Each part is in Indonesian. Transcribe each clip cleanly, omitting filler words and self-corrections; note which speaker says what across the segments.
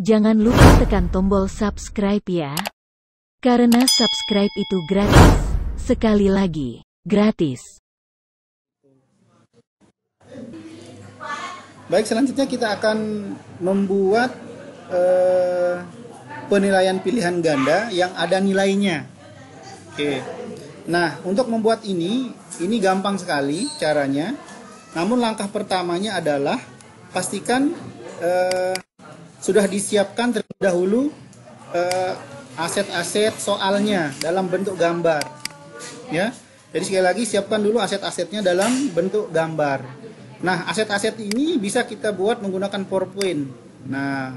Speaker 1: Jangan lupa tekan tombol subscribe ya. Karena subscribe itu gratis. Sekali lagi, gratis.
Speaker 2: Baik, selanjutnya kita akan membuat penilaian pilihan ganda yang ada nilainya. Oke. Nah, untuk membuat ini gampang sekali caranya. Namun langkah pertamanya adalah pastikan sudah disiapkan terlebih dahulu aset-aset soalnya dalam bentuk gambar. Ya. Jadi sekali lagi siapkan dulu aset-asetnya dalam bentuk gambar. Nah, aset-aset ini bisa kita buat menggunakan PowerPoint. Nah,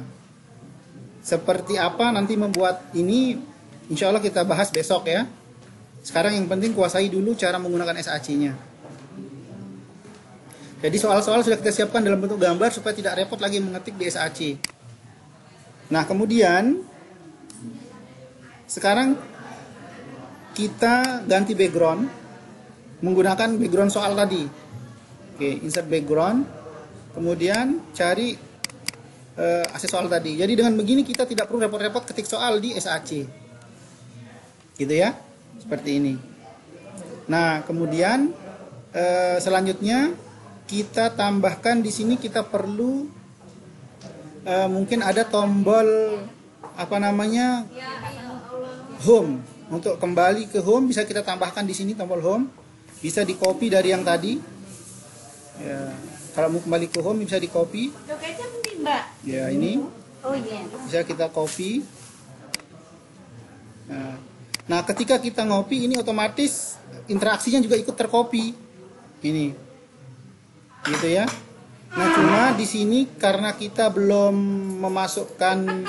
Speaker 2: seperti apa nanti membuat ini, insya Allah kita bahas besok ya. Sekarang yang penting kuasai dulu cara menggunakan SAC-nya. Jadi soal-soal sudah kita siapkan dalam bentuk gambar supaya tidak repot lagi mengetik di SAC. Nah, kemudian sekarang kita ganti background menggunakan background soal tadi. Oke, insert background. Kemudian cari aset soal tadi. Jadi dengan begini kita tidak perlu repot-repot ketik soal di SAC. Gitu ya. Seperti ini. Nah, kemudian selanjutnya kita tambahkan di sini kita perlu mungkin ada tombol home. Untuk kembali ke home bisa kita tambahkan di sini tombol home. Bisa di copy dari yang tadi. Ya, kalau mau kembali ke home bisa di copy. Ya, ini. Bisa kita copy. Nah, ketika kita ngopi ini otomatis interaksinya juga ikut tercopy. Ini. Gitu ya. Nah, cuma di sini karena kita belum memasukkan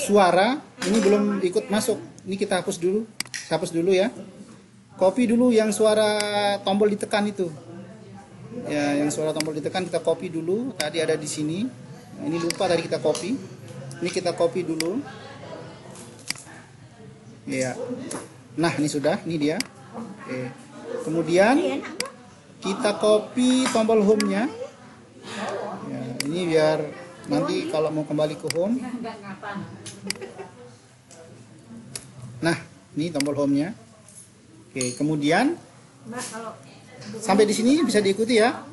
Speaker 2: suara, ini belum ikut masuk. Ini kita hapus dulu. Hapus dulu ya. Copy dulu yang suara tombol ditekan itu. Ya, yang suara tombol ditekan kita copy dulu. Tadi ada di sini. Ini lupa tadi kita copy. Ini kita copy dulu. Ya. Nah, ini sudah, ini dia. Oke. Kemudian kita copy tombol home-nya. Ya, ini biar nanti kalau mau kembali ke home. Nah, ini tombol home-nya. Oke, kemudian sampai di sini bisa diikuti ya.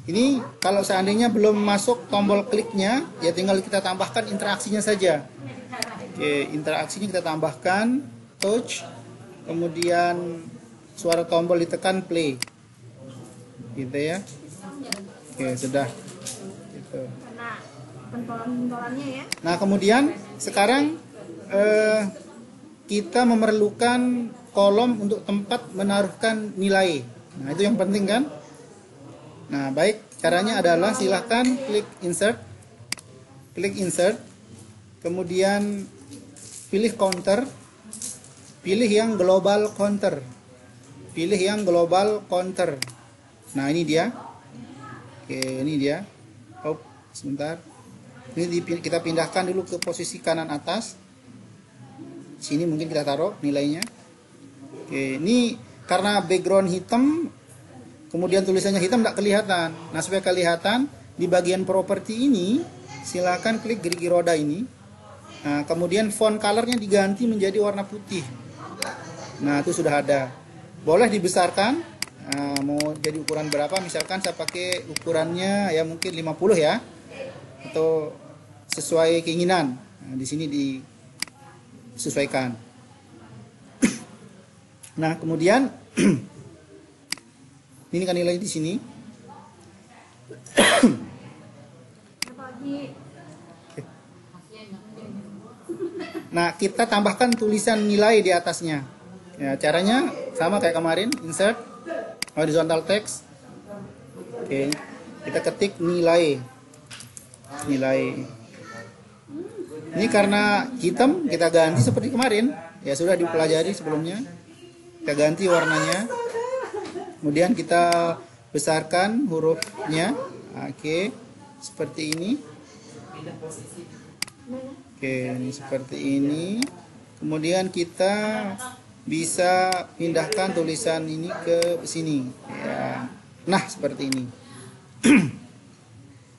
Speaker 2: Ini kalau seandainya belum masuk tombol kliknya, ya tinggal kita tambahkan interaksinya saja. Oke, interaksinya kita tambahkan touch, kemudian suara tombol ditekan play. Gitu ya. Oke, sudah. Gitu. Nah, kemudian sekarang kita memerlukan kolom untuk tempat menaruhkan nilai. Nah, itu yang penting kan? Nah, baik, caranya adalah silahkan klik insert. Klik insert. Kemudian pilih counter. Pilih yang global counter. Pilih yang global counter. Nah, ini dia. Oke, ini dia. Oh, sebentar. Ini kita pindahkan dulu ke posisi kanan atas. Sini mungkin kita taruh nilainya. Oke, ini karena background hitam, kemudian tulisannya hitam tidak kelihatan. Nah, supaya kelihatan di bagian properti ini, silakan klik gerigi roda ini. Nah, kemudian font colornya diganti menjadi warna putih. Nah, itu sudah ada. Boleh dibesarkan. Nah, mau jadi ukuran berapa? Misalkan saya pakai ukurannya ya mungkin 50 ya. Atau sesuai keinginan. Nah, di sini disesuaikan. Nah, kemudian ini kan nilai di sini. Nah, kita tambahkan tulisan nilai di atasnya. Ya, caranya sama kayak kemarin, insert horizontal text. Oke, kita ketik nilai. Nilai. Ini karena hitam kita ganti seperti kemarin. Ya, sudah dipelajari sebelumnya. Kita ganti warnanya. Kemudian kita besarkan hurufnya. Oke, seperti ini. Oke, ini seperti ini. Kemudian kita bisa pindahkan tulisan ini ke sini. Ya. Nah, seperti ini.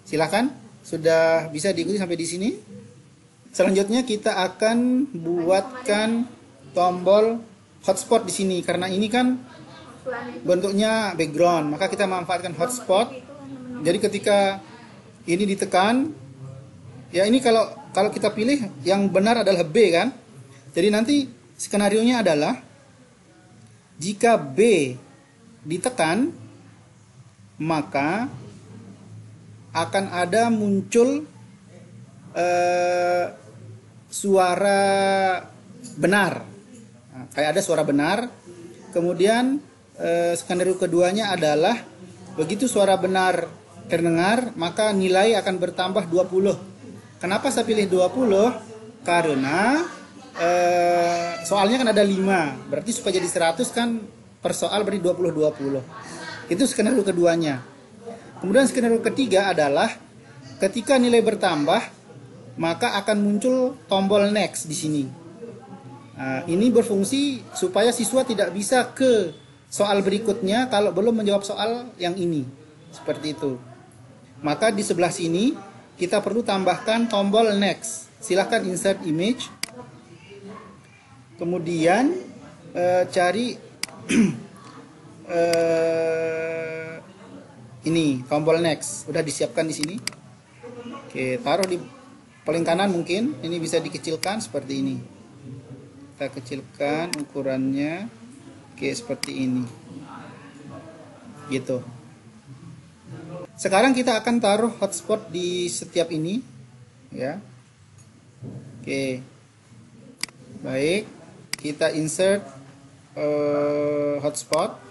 Speaker 2: Silakan sudah bisa diikuti sampai di sini. Selanjutnya kita akan buatkan tombol hotspot di sini karena ini kan bentuknya background, maka kita manfaatkan hotspot. Jadi ketika ini ditekan, ya ini kalau kita pilih yang benar adalah B kan. Jadi nanti skenarionya adalah jika B ditekan, maka akan ada muncul suara benar. Nah, kayak ada suara benar. Kemudian skenario keduanya adalah begitu suara benar terdengar, maka nilai akan bertambah 20. Kenapa saya pilih 20? Karena soalnya kan ada 5. Berarti supaya jadi 100 kan per soal berarti 20. Itu skenario keduanya. Kemudian skenario ketiga adalah ketika nilai bertambah, maka akan muncul tombol next di sini. Nah, ini berfungsi supaya siswa tidak bisa ke soal berikutnya kalau belum menjawab soal yang ini. Seperti itu. Maka di sebelah sini kita perlu tambahkan tombol next. Silahkan insert image. Kemudian cari ini tombol next. Udah disiapkan di sini. Oke, taruh di paling kanan mungkin. Ini bisa dikecilkan seperti ini. Kita kecilkan ukurannya. Oke, seperti ini. Gitu. Sekarang kita akan taruh hotspot di setiap ini, ya. Oke. Baik, kita insert hotspot.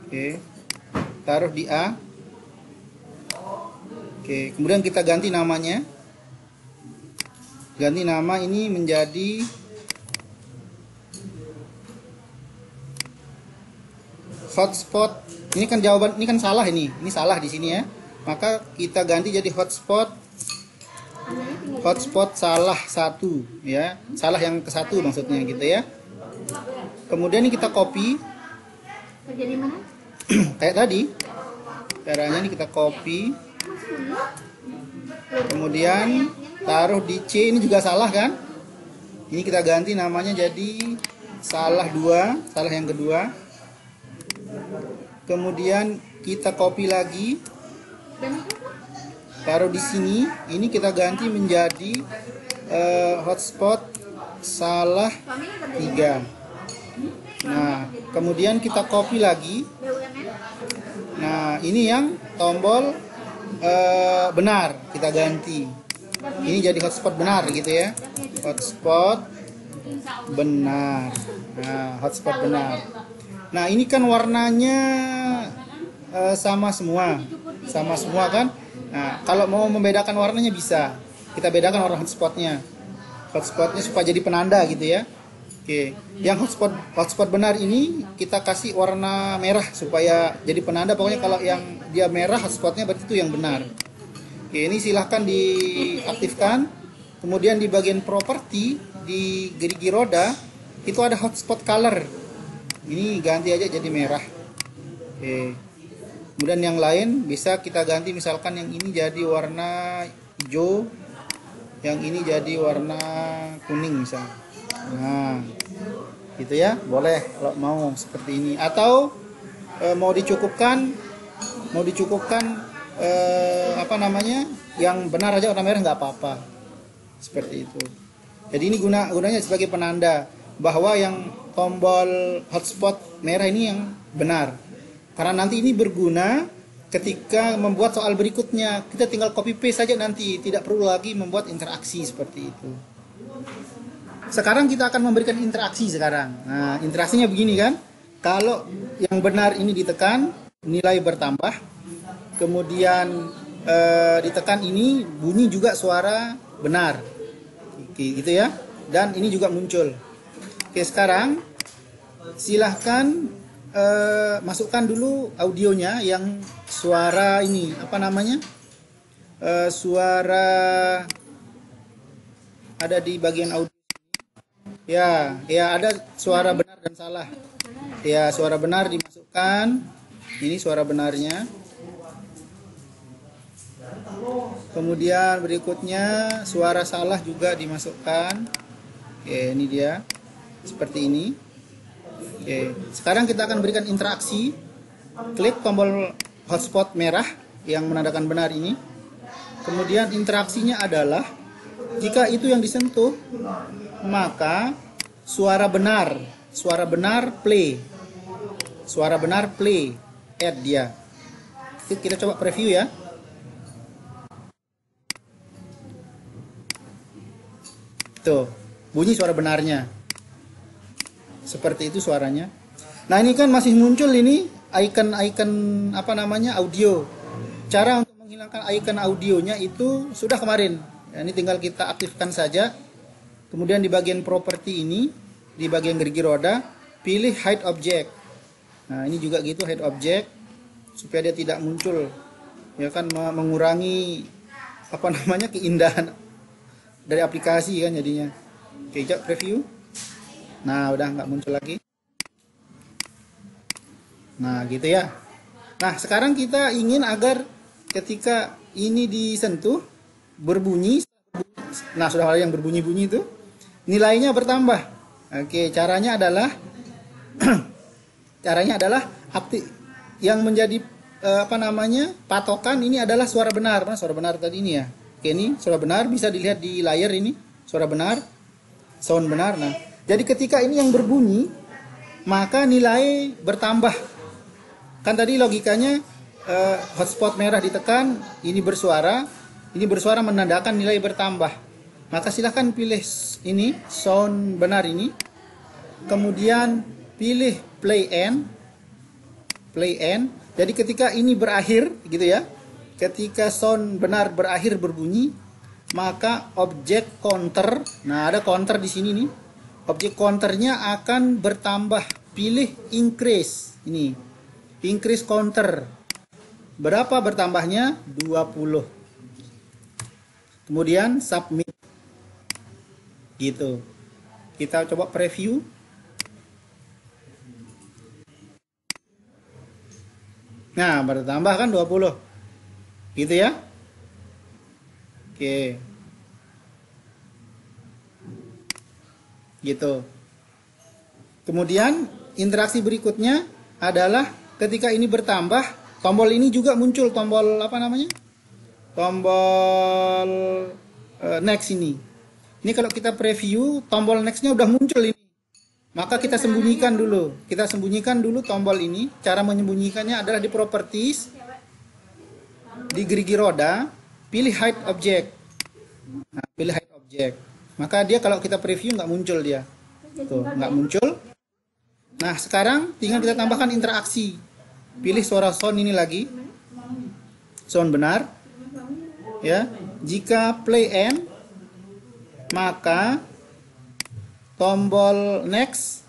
Speaker 2: Oke. Taruh di A. Oke, kemudian kita ganti namanya. Ganti nama ini menjadi hotspot. Ini kan jawaban, ini kan salah ini. Ini salah di sini ya. Maka kita ganti jadi hotspot salah 1 ya. Salah yang ke 1 maksudnya gitu ya. Kemudian ini kita copy. Kayak tadi. Caranya ini kita copy. Kemudian taruh di C, ini juga salah kan? Ini kita ganti namanya jadi salah 2, salah yang kedua. Kemudian kita copy lagi, taruh di sini. Ini kita ganti menjadi hotspot salah 3. Nah, kemudian kita copy lagi. Nah, ini yang tombol benar kita ganti. Ini jadi hotspot benar gitu ya. Hotspot benar. Nah, hotspot benar. Nah, ini kan warnanya sama semua kan. Nah, kalau mau membedakan warnanya bisa kita bedakan warna hotspotnya supaya jadi penanda gitu ya. Oke, yang hotspot benar ini kita kasih warna merah supaya jadi penanda. Pokoknya kalau yang dia merah hotspotnya berarti itu yang benar. Oke, ini silahkan diaktifkan. Kemudian di bagian properti di gerigi roda itu ada hotspot color. Ini ganti aja jadi merah. Oke. Kemudian yang lain bisa kita ganti, misalkan yang ini jadi warna hijau, yang ini jadi warna kuning misalnya. Nah, gitu ya, boleh kalau mau seperti ini. Atau mau dicukupkan apa namanya, yang benar aja warna merah nggak apa-apa. Seperti itu. Jadi ini gunanya sebagai penanda bahwa yang tombol hotspot merah ini yang benar. Karena nanti ini berguna ketika membuat soal berikutnya. Kita tinggal copy paste saja nanti, tidak perlu lagi membuat interaksi seperti itu. Sekarang kita akan memberikan interaksi sekarang. Nah, interaksinya begini kan. Kalau yang benar ini ditekan, nilai bertambah. Kemudian ditekan ini bunyi juga suara benar. Gitu ya. Dan ini juga muncul. Oke, sekarang silahkan masukkan dulu audionya yang suara ini, apa namanya? Suara ada di bagian audio. Ya ada suara benar dan salah. Ya, suara benar dimasukkan. Ini suara benarnya. Kemudian berikutnya suara salah juga dimasukkan. Oke, ini dia. Seperti ini. Oke, sekarang kita akan berikan interaksi. Klik tombol hotspot merah yang menandakan benar ini. Kemudian interaksinya adalah jika itu yang disentuh, maka suara benar play. Suara benar play. Add dia. Kita coba preview ya. Tuh, bunyi suara benarnya. Seperti itu suaranya. Nah, ini kan masih muncul ini icon-icon apa namanya audio. Cara untuk menghilangkan icon audionya itu sudah kemarin. Ya, ini tinggal kita aktifkan saja. Kemudian di bagian properti ini, di bagian gerigi roda, pilih hide object. Nah, ini juga gitu, hide object supaya dia tidak muncul. Ya kan, mengurangi apa namanya keindahan dari aplikasi kan jadinya. Oke, coba preview. Nah, udah nggak muncul lagi. Nah, gitu ya. Nah, sekarang kita ingin agar ketika ini disentuh berbunyi. Nah, sudah ada yang berbunyi-bunyi itu, nilainya bertambah. Oke, caranya adalah aktif yang menjadi apa namanya patokan ini adalah suara benar. Nah, suara benar tadi ini ya. Oke, ini suara benar bisa dilihat di layar ini, suara benar, sound benar. Nah, jadi ketika ini yang berbunyi, maka nilai bertambah. Kan tadi logikanya hotspot merah ditekan, ini bersuara menandakan nilai bertambah. Maka silahkan pilih ini, sound benar ini. Kemudian pilih play end. Jadi ketika ini berakhir gitu ya. Ketika sound benar berakhir berbunyi, maka objek counter, nah ada counter di sini nih. Objek counternya akan bertambah. Pilih increase ini. Increase counter. Berapa bertambahnya? 20. Kemudian submit. Gitu. Kita coba preview. Nah, bertambah kan 20. Gitu ya. Oke. Gitu. Kemudian interaksi berikutnya adalah ketika ini bertambah, tombol ini juga muncul, tombol apa namanya? Tombol next ini. Ini kalau kita preview, tombol nextnya udah muncul ini. Maka kita sembunyikan dulu. Kita sembunyikan dulu tombol ini. Cara menyembunyikannya adalah di properties, di gerigi roda, pilih hide object. Nah, pilih hide object. Maka dia kalau kita preview nggak muncul dia. Tuh, nggak muncul. Nah, sekarang tinggal kita tambahkan interaksi. Pilih suara sound ini lagi. Sound benar. Ya. Jika play end, maka tombol next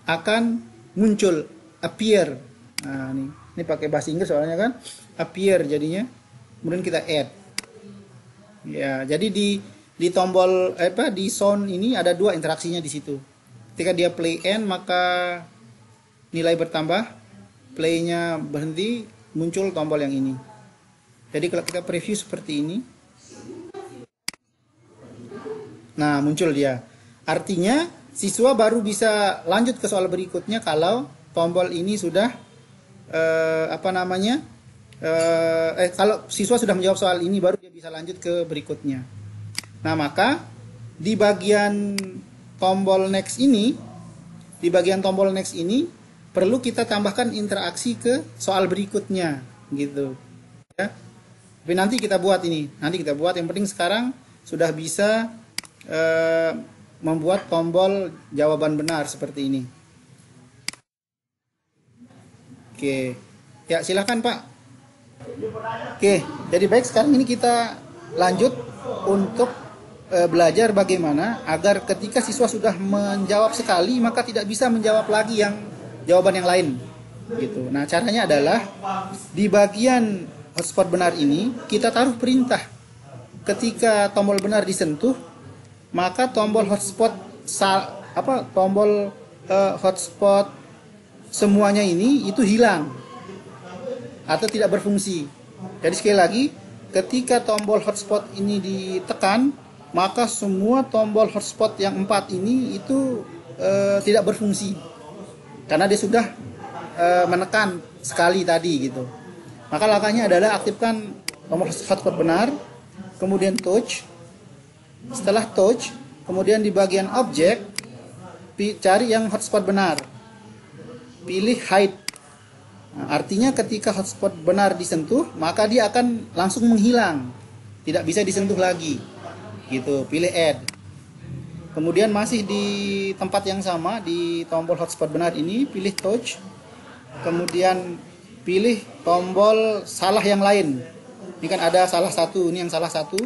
Speaker 2: akan muncul, appear. Nah, ini pakai bahasa Inggris soalnya kan, appear jadinya. Kemudian kita add. Ya, jadi di tombol di sound ini ada dua interaksinya di situ. Ketika dia play end maka nilai bertambah, playnya berhenti, muncul tombol yang ini. Jadi kalau kita preview seperti ini, nah muncul dia. Artinya siswa baru bisa lanjut ke soal berikutnya kalau tombol ini sudah kalau siswa sudah menjawab soal ini baru dia bisa lanjut ke berikutnya. Nah, maka di bagian tombol next ini, perlu kita tambahkan interaksi ke soal berikutnya gitu. Ya. Tapi nanti kita buat ini. Yang penting sekarang sudah bisa membuat tombol jawaban benar seperti ini. Oke. Ya, silakan Pak. Oke, jadi baik, sekarang ini kita lanjut untuk belajar bagaimana agar ketika siswa sudah menjawab sekali maka tidak bisa menjawab lagi jawaban yang lain gitu. Nah, caranya adalah di bagian hotspot benar ini kita taruh perintah. Ketika tombol benar disentuh, maka tombol hotspot hotspot semuanya ini itu hilang atau tidak berfungsi. Jadi sekali lagi, ketika tombol hotspot ini ditekan, maka semua tombol hotspot yang 4 ini itu tidak berfungsi karena dia sudah menekan sekali tadi gitu. Maka langkahnya adalah aktifkan tombol hotspot benar, kemudian touch. Setelah touch, kemudian di bagian objek cari yang hotspot benar, pilih hide. Nah, artinya ketika hotspot benar disentuh, maka dia akan langsung menghilang, tidak bisa disentuh lagi gitu. Pilih add, kemudian masih di tempat yang sama di tombol hotspot benar ini pilih touch, kemudian pilih tombol salah yang lain. Ini kan ada salah satu, ini yang salah satu,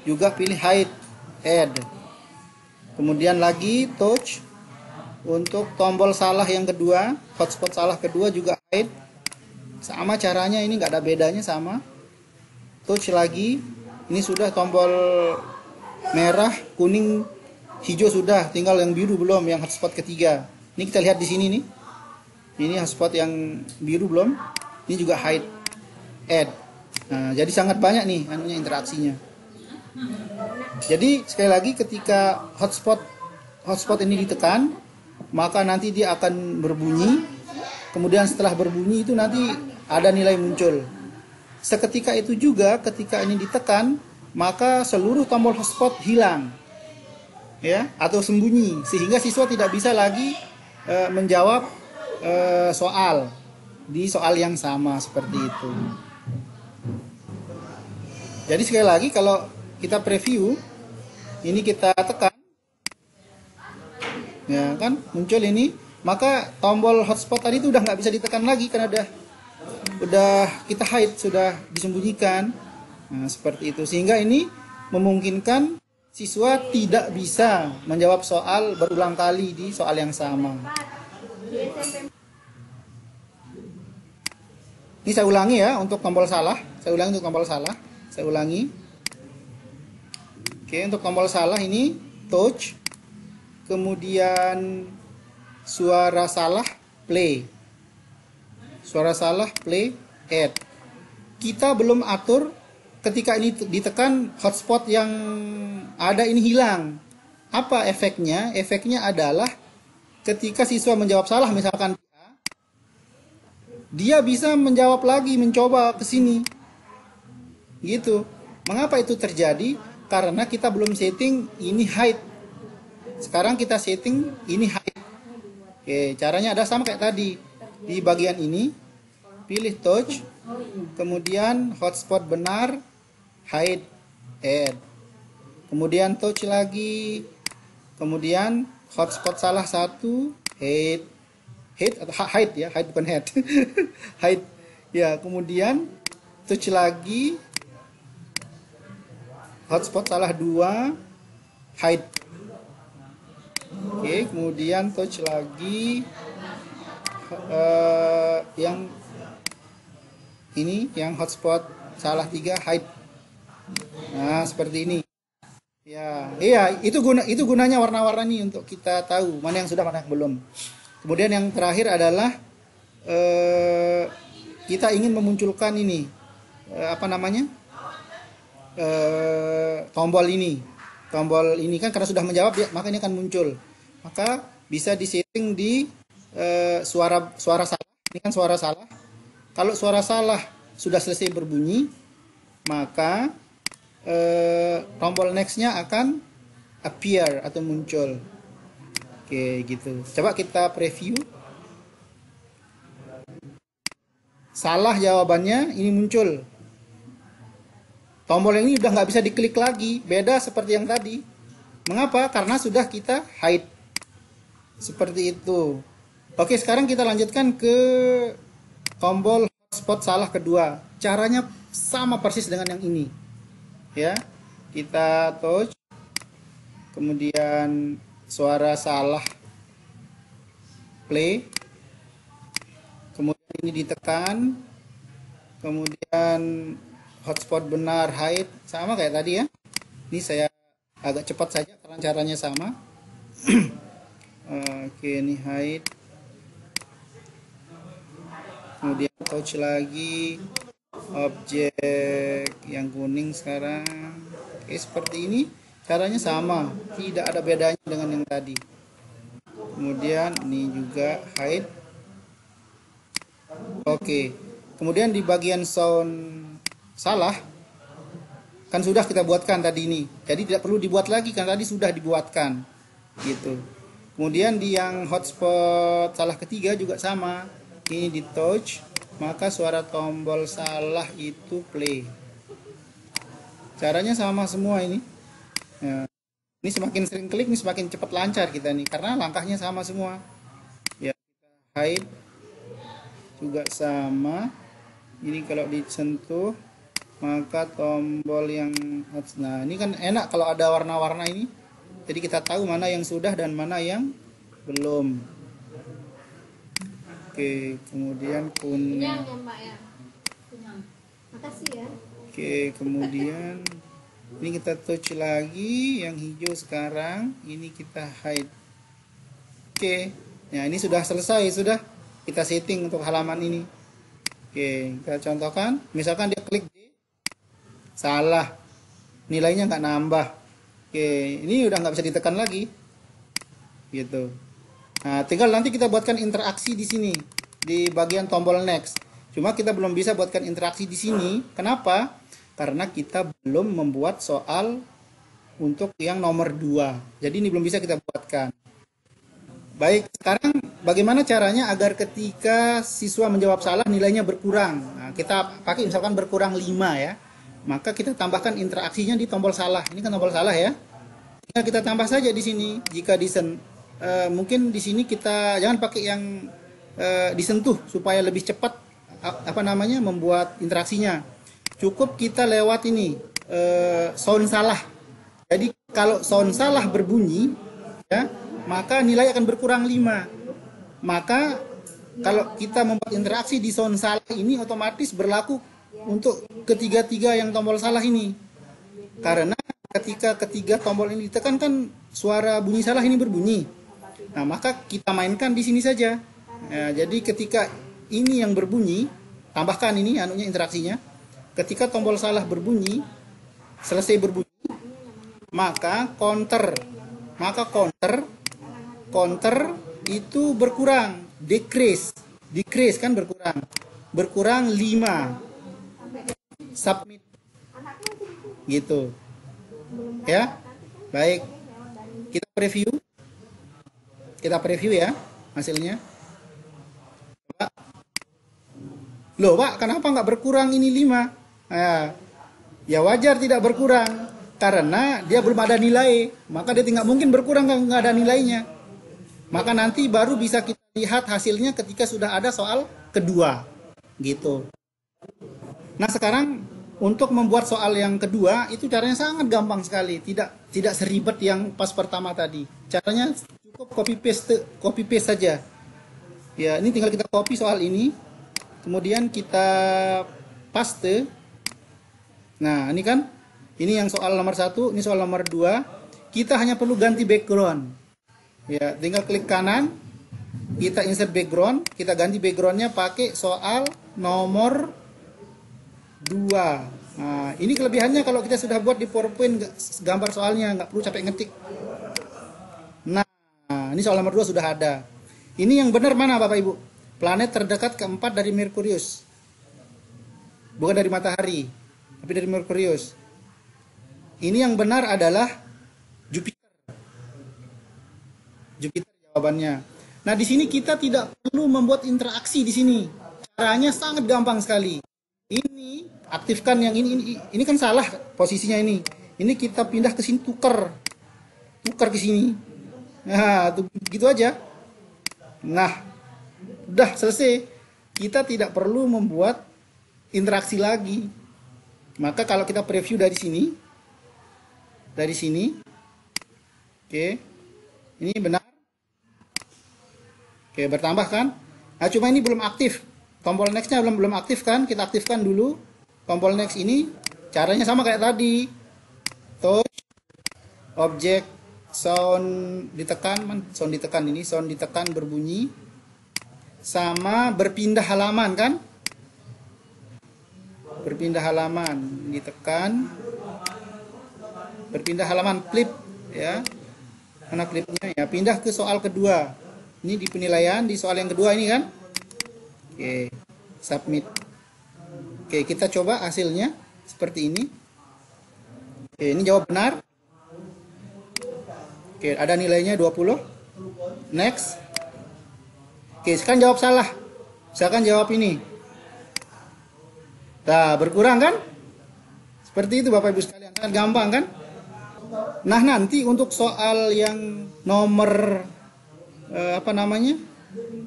Speaker 2: juga pilih hide, add, kemudian lagi touch. Untuk tombol salah yang kedua, hotspot salah kedua juga hide. Sama caranya, ini nggak ada bedanya, sama. Touch lagi, ini sudah tombol merah, kuning, hijau sudah, tinggal yang biru belum, yang hotspot ketiga. Ini kita lihat di sini nih. Ini hotspot yang biru belum. Ini juga hide, add. Nah, jadi sangat banyak nih anunya, interaksinya. Jadi sekali lagi ketika hotspot ini ditekan, maka nanti dia akan berbunyi. Kemudian setelah berbunyi itu nanti ada nilai muncul. Seketika itu juga ketika ini ditekan, maka seluruh tombol hotspot hilang, ya, atau sembunyi, sehingga siswa tidak bisa lagi menjawab soal di soal yang sama seperti itu. Jadi sekali lagi kalau kita preview, ini kita tekan, ya kan, muncul ini, maka tombol hotspot tadi itu udah nggak bisa ditekan lagi karena udah kita hide, sudah disembunyikan. Nah, seperti itu, sehingga ini memungkinkan siswa tidak bisa menjawab soal berulang kali di soal yang sama. Ini saya ulangi ya untuk tombol salah. Saya ulangi. Oke, untuk tombol salah ini touch, kemudian suara salah play, add. Kita belum atur ketika ini ditekan hotspot yang ada ini hilang. Apa efeknya? Efeknya adalah ketika siswa menjawab salah, misalkan dia bisa menjawab lagi, mencoba ke sini gitu. Mengapa itu terjadi? Karena kita belum setting ini hide. Sekarang kita setting ini hide. Oke, caranya ada sama kayak tadi. Di bagian ini pilih touch, kemudian hotspot benar, hide, add. Kemudian touch lagi, kemudian hotspot salah satu, hide atau hide ya, hide bukan head. Hide. Ya, kemudian touch lagi, hotspot salah dua, hide. Oke, kemudian touch lagi yang ini, yang hotspot salah tiga, hide. Nah, seperti ini. Ya, iya, itu gunanya warna-warna ini untuk kita tahu mana yang sudah, mana yang belum. Kemudian yang terakhir adalah kita ingin memunculkan ini tombol ini kan karena sudah menjawab ya, maka ini akan muncul. Maka bisa disetting di suara salah. Ini kan suara salah. Kalau suara salah sudah selesai berbunyi, maka tombol next-nya akan appear atau muncul. Oke, gitu. Coba kita preview. Salah jawabannya ini muncul. Tombol ini udah nggak bisa diklik lagi, beda seperti yang tadi. Mengapa? Karena sudah kita hide. Seperti itu. Oke, sekarang kita lanjutkan ke tombol hotspot salah kedua. Caranya sama persis dengan yang ini. Ya, kita touch, kemudian suara salah play, kemudian ini ditekan, kemudian hotspot benar hide, sama kayak tadi ya. Ini saya agak cepat saja karena caranya sama. Oke, ini hide, kemudian touch lagi, objek yang kuning sekarang. Oke, seperti ini. Caranya sama, tidak ada bedanya dengan yang tadi. Kemudian ini juga hide. Oke. Kemudian di bagian sound salah kan sudah kita buatkan tadi ini. Jadi tidak perlu dibuat lagi kan tadi sudah dibuatkan. Gitu. Kemudian di yang hotspot salah ketiga juga sama. Ini di touch, maka suara tombol salah itu play. Caranya sama semua ini. Ya. Ini semakin sering klik, ini semakin cepat lancar kita nih, karena langkahnya sama semua. Ya, kita hide juga sama. Ini kalau disentuh, maka tombol yang, nah ini kan enak kalau ada warna-warna ini. Jadi kita tahu mana yang sudah dan mana yang belum. Oke, kemudian kuning.
Speaker 3: Makasih ya.
Speaker 2: Oke, kemudian ini kita touch lagi yang hijau sekarang, ini kita hide. Oke, nah ini sudah selesai, sudah kita setting untuk halaman ini. Oke, kita contohkan, misalkan dia klik D, salah, nilainya nggak nambah. Oke, ini udah nggak bisa ditekan lagi, gitu. Nah, tinggal nanti kita buatkan interaksi di sini, di bagian tombol next. Cuma kita belum bisa buatkan interaksi di sini. Kenapa? Karena kita belum membuat soal untuk yang nomor 2. Jadi ini belum bisa kita buatkan. Baik, sekarang bagaimana caranya agar ketika siswa menjawab salah nilainya berkurang? Nah, kita pakai misalkan berkurang 5 ya. Maka kita tambahkan interaksinya di tombol salah. Ini kan tombol salah ya. Tinggal kita tambah saja di sini. Jika mungkin di sini kita jangan pakai yang disentuh supaya lebih cepat membuat interaksinya. Cukup kita lewat ini sound salah. Jadi kalau sound salah berbunyi ya, maka nilai akan berkurang 5. Maka kalau kita membuat interaksi di sound salah ini otomatis berlaku untuk ketiga-tiga yang tombol salah ini. Karena ketika ketiga tombol ini ditekan kan suara bunyi salah ini berbunyi. Nah, maka kita mainkan di sini saja. Nah, jadi ketika ini yang berbunyi, tambahkan ini interaksinya. Ketika tombol salah berbunyi, selesai berbunyi, maka counter itu berkurang, decrease kan berkurang 5, submit, gitu, ya. Baik, kita preview ya hasilnya. Coba. Loh Pak, kenapa nggak berkurang ini 5? Ya wajar tidak berkurang karena dia belum ada nilai, maka dia tidak mungkin berkurang kalau nggak ada nilainya. Maka nanti baru bisa kita lihat hasilnya ketika sudah ada soal kedua, gitu. Nah sekarang untuk membuat soal yang kedua itu caranya sangat gampang sekali, tidak seribet yang pas pertama tadi. Caranya cukup copy paste saja. Ya ini tinggal kita copy soal ini, kemudian kita paste. Nah, ini kan, ini yang soal nomor 1, ini soal nomor 2. Kita hanya perlu ganti background. Ya, tinggal klik kanan, kita insert background, kita ganti backgroundnya pakai soal nomor 2. Nah, ini kelebihannya kalau kita sudah buat di PowerPoint gambar soalnya, nggak perlu capek ngetik. Nah, ini soal nomor 2 sudah ada. Ini yang benar mana Bapak Ibu? Planet terdekat keempat dari Merkurius. Bukan dari matahari, tapi dari Merkurius. Ini yang benar adalah Jupiter. Jupiter jawabannya. Nah, di sini kita tidak perlu membuat interaksi di sini. Caranya sangat gampang sekali. Ini aktifkan yang ini kan salah posisinya ini. Ini kita pindah ke sini, tukar ke sini. Nah, gitu aja. Nah, udah selesai. Kita tidak perlu membuat interaksi lagi. Maka kalau kita preview dari sini, oke, ini benar, oke, bertambah kan? Nah, cuma ini belum aktif, tombol nextnya belum aktif kan? Kita aktifkan dulu tombol next ini. Caranya sama kayak tadi, touch, objek, sound ditekan berbunyi, sama berpindah halaman kan? berpindah halaman, ditekan, berpindah halaman, flip ya. Mana flipnya ya, pindah ke soal kedua. Ini di penilaian di soal yang kedua ini kan. Oke, submit. Oke, kita coba hasilnya seperti ini. Oke, ini jawab benar. Oke, ada nilainya 20. Next. Oke, sekarang jawab salah. Misalkan jawab ini. Nah, berkurang kan? Seperti itu Bapak Ibu sekalian. Sangat gampang kan? Nah, nanti untuk soal yang nomor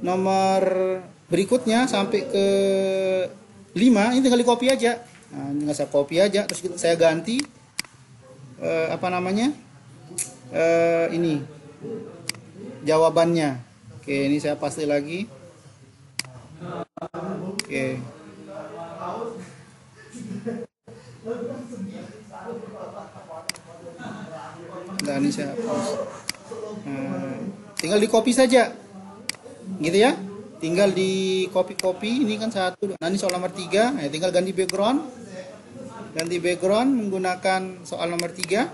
Speaker 2: nomor berikutnya sampai ke 5, ini tinggal di copy aja. Nah, tinggal saya copy aja, terus saya ganti ini jawabannya. Oke, ini saya paste lagi. Oke. Dan ini saya hapus. Tinggal di copy saja, gitu ya. Tinggal di copy. Ini kan 1. Nah, ini soal nomor 3. Nah, tinggal ganti background. Ganti background menggunakan soal nomor 3.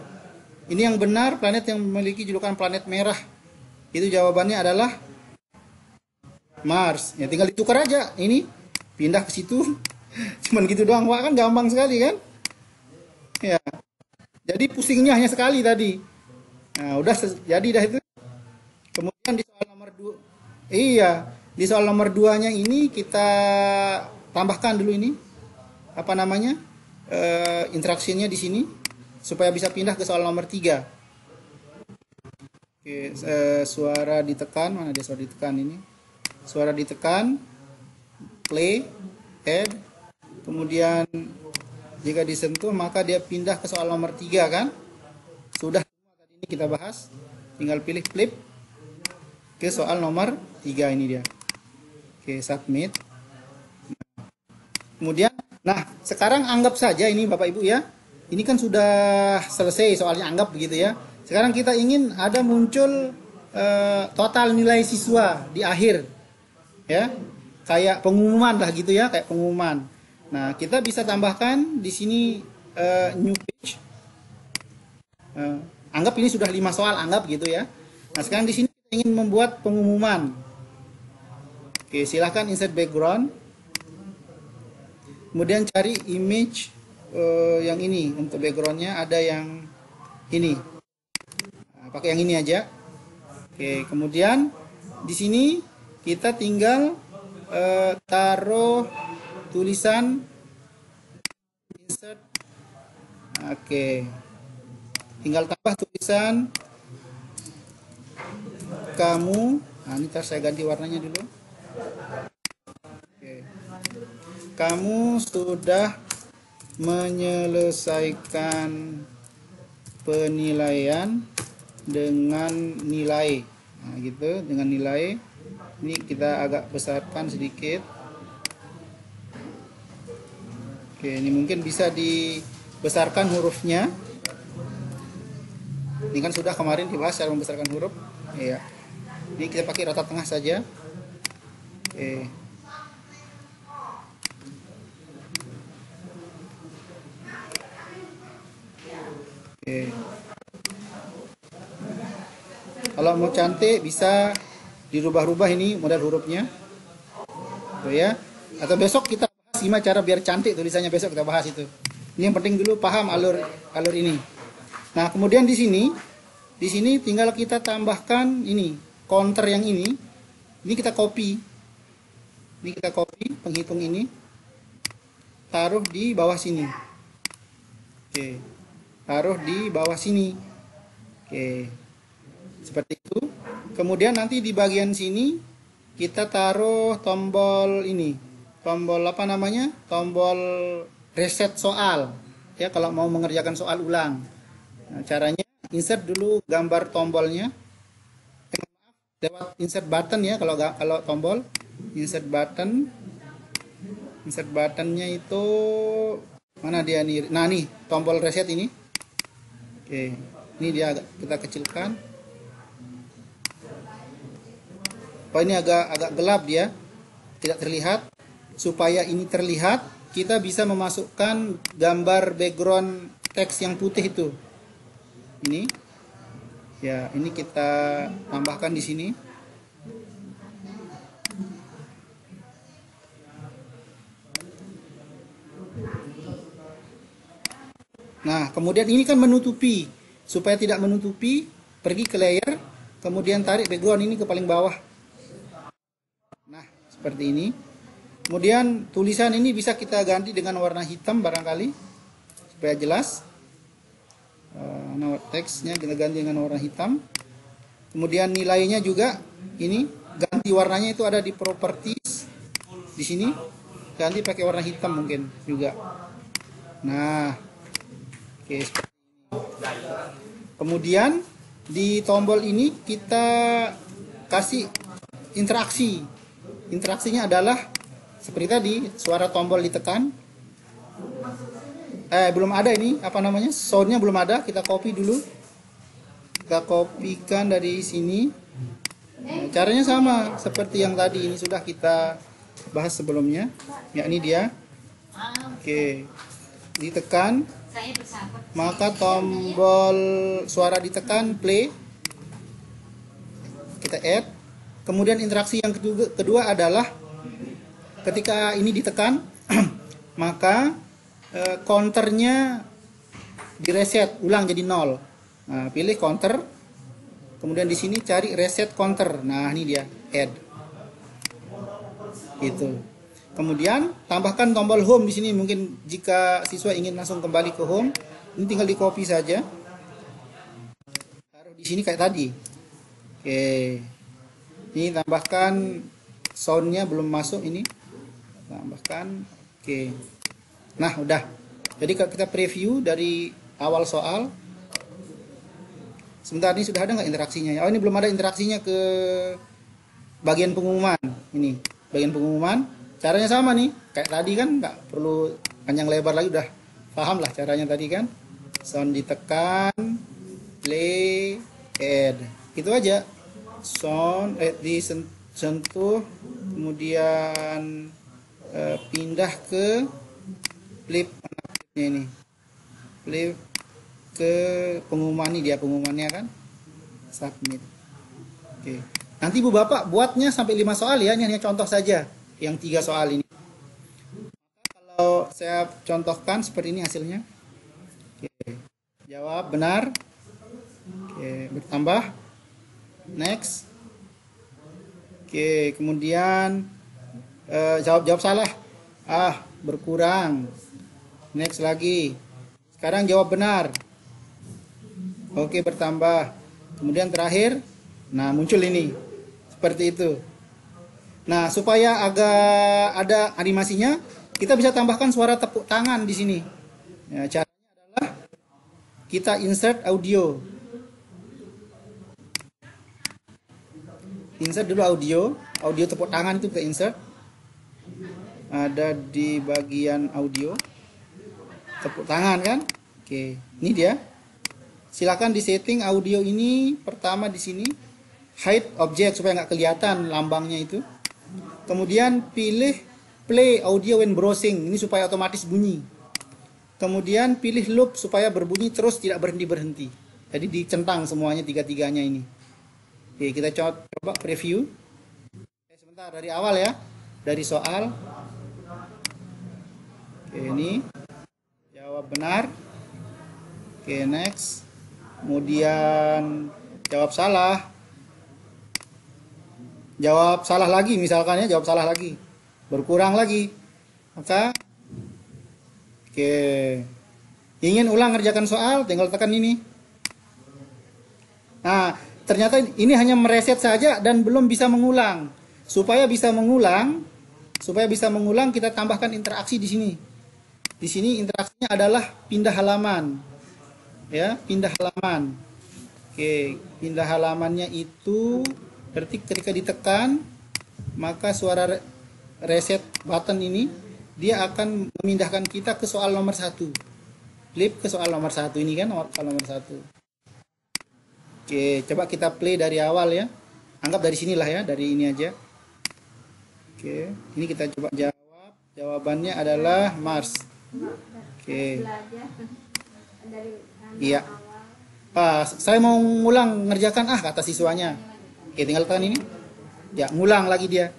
Speaker 2: Ini yang benar, planet yang memiliki julukan planet merah. Itu jawabannya adalah Mars. Ya, tinggal ditukar aja. Ini pindah ke situ. Cuman gitu doang, Pak, kan gampang sekali kan? Ya. Jadi pusingnya hanya sekali tadi. Nah, udah jadi dah itu. Kemudian di soal nomor 2. Iya, di soal nomor 2-nya ini kita tambahkan dulu ini. Instruksinya di sini supaya bisa pindah ke soal nomor 3. Oke, suara ditekan, mana dia suara ditekan ini? Suara ditekan, play, add. Kemudian jika disentuh maka dia pindah ke soal nomor 3 kan? Sudah tadi ini kita bahas. Tinggal pilih flip ke soal nomor 3 ini dia. Oke, submit. Kemudian, nah sekarang anggap saja ini Bapak Ibu ya. Ini kan sudah selesai soalnya, anggap begitu ya. Sekarang kita ingin ada muncul total nilai siswa di akhir. Ya. Kayak pengumuman lah gitu ya, kayak pengumuman. Nah, kita bisa tambahkan di sini new page. Anggap ini sudah 5 soal, anggap gitu ya. Nah, sekarang di sini kita ingin membuat pengumuman. Oke, silahkan insert background. Kemudian cari image yang ini. Untuk backgroundnya ada yang ini. Nah, pakai yang ini aja. Oke, kemudian di sini kita tinggal taruh tulisan insert. Oke, tinggal tambah tulisan kamu. Nah, ini saya ganti warnanya dulu. Oke. Kamu sudah menyelesaikan penilaian dengan nilai. Nah, gitu, dengan nilai. Ini kita agak besarkan sedikit. Oke, ini mungkin bisa dibesarkan hurufnya. Ini kan sudah kemarin dibahas cara membesarkan huruf. Iya. Ini kita pakai rata tengah saja. Oke. Oke. Kalau mau cantik bisa dirubah-rubah ini model hurufnya. Tuh ya. Atau besok kita gimana cara biar cantik tulisannya, besok kita bahas itu. Ini yang penting dulu paham alur ini. Nah, kemudian di sini tinggal kita tambahkan ini, counter yang ini. Ini kita copy. Ini kita copy penghitung ini. Taruh di bawah sini. Oke. Taruh di bawah sini. Oke. Seperti itu. Kemudian nanti di bagian sini kita taruh tombol ini. Tombol tombol reset soal ya, kalau mau mengerjakan soal ulang. Nah, caranya insert dulu gambar tombolnya, lewat insert button ya. Kalau tombol insert buttonnya itu mana dia nih? Nah, nih tombol reset ini. Oke, ini dia kita kecilkan. Oh, ini agak gelap dia, tidak terlihat. Supaya ini terlihat, kita bisa memasukkan gambar background teks yang putih itu. Ini. Ya, ini kita tambahkan di sini. Nah, kemudian ini kan menutupi. Supaya tidak menutupi, pergi ke layer, kemudian tarik background ini ke paling bawah. Nah, seperti ini. Kemudian tulisan ini bisa kita ganti dengan warna hitam barangkali, supaya jelas. Teksnya kita ganti dengan warna hitam. Kemudian nilainya juga ini ganti warnanya itu ada di properties di sini. Ganti pakai warna hitam mungkin juga. Nah, oke, seperti ini. Kemudian di tombol ini kita kasih interaksi. Interaksinya adalah seperti tadi, suara tombol ditekan. Belum ada ini, apa namanya? Soundnya belum ada, kita copy dulu. Kita kopikan dari sini. Nah, caranya sama seperti yang tadi, ini sudah kita bahas sebelumnya. Ya, ini dia. Oke. Ditekan, maka tombol suara ditekan, play. Kita add. Kemudian interaksi yang kedua adalah ketika ini ditekan, maka counternya direset ulang jadi 0. Nah, pilih counter, kemudian di sini cari reset counter. Nah, ini dia, add. Gitu. Kemudian tambahkan tombol home di sini. Mungkin jika siswa ingin langsung kembali ke home, ini tinggal di copy saja. Taruh di sini kayak tadi. Oke. Ini tambahkan soundnya belum masuk ini. Tambahkan. Oke. Nah, udah. Jadi kita preview dari awal soal. Sebentar, ini sudah ada nggak interaksinya? Oh, ini belum ada interaksinya ke bagian pengumuman. Ini bagian pengumuman. Caranya sama nih, kayak tadi kan, nggak perlu panjang lebar lagi, udah paham lah caranya tadi kan. Sound ditekan, play, add. Itu aja. Sound disentuh, kemudian pindah ke flip ini. Flip ke pengumuman, ini dia pengumumannya kan. Submit. Oke. Nanti Bu Bapak buatnya sampai 5 soal ya, ini hanya contoh saja yang 3 soal ini. Kalau saya contohkan seperti ini hasilnya. Oke. Jawab benar. Oke, bertambah. Next. Oke, kemudian jawab salah. Berkurang. Next lagi. Sekarang jawab benar. Oke, bertambah. Kemudian terakhir, nah muncul ini. Seperti itu. Nah, supaya agak ada animasinya, kita bisa tambahkan suara tepuk tangan di sini. Ya, caranya adalah kita insert audio. Insert dulu audio tepuk tangan itu kita insert. Ada di bagian audio. Tepuk tangan kan? Oke, ini dia. Silakan di setting audio ini pertama di sini hide object supaya nggak kelihatan lambangnya itu. Kemudian pilih play audio when browsing, ini supaya otomatis bunyi. Kemudian pilih loop supaya berbunyi terus tidak berhenti-berhenti. Jadi dicentang semuanya tiga-tiganya ini. Oke, kita coba preview. Sebentar, dari awal ya. Dari soal. Oke, ini. Jawab benar. Oke, next. Kemudian jawab salah. Jawab salah lagi misalkan ya, jawab salah lagi. Berkurang lagi. Maka oke. Ingin ulang ngerjakan soal, tinggal tekan ini. Nah, ternyata ini hanya mereset saja dan belum bisa mengulang. Supaya bisa mengulang, kita tambahkan interaksi di sini. Di sini interaksinya adalah pindah halaman. Ya, pindah halaman. Oke, pindah halamannya itu berarti ketika ditekan, maka suara reset button ini dia akan memindahkan kita ke soal nomor 1. Flip ke soal nomor 1 ini kan, soal nomor 1. Oke, coba kita play dari awal ya. Anggap dari sinilah ya, dari ini aja. Oke, ini kita coba jawab. Jawabannya adalah Mars. Oke. Iya. Saya mau ngulang ngerjakan kata siswanya. Oke, tinggal tekan ini. Ya, ngulang lagi dia.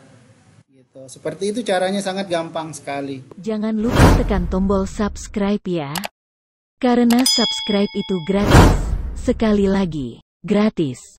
Speaker 2: Gitu. Seperti itu caranya, sangat gampang sekali.
Speaker 1: Jangan lupa tekan tombol subscribe ya. Karena subscribe itu gratis. Sekali lagi, gratis.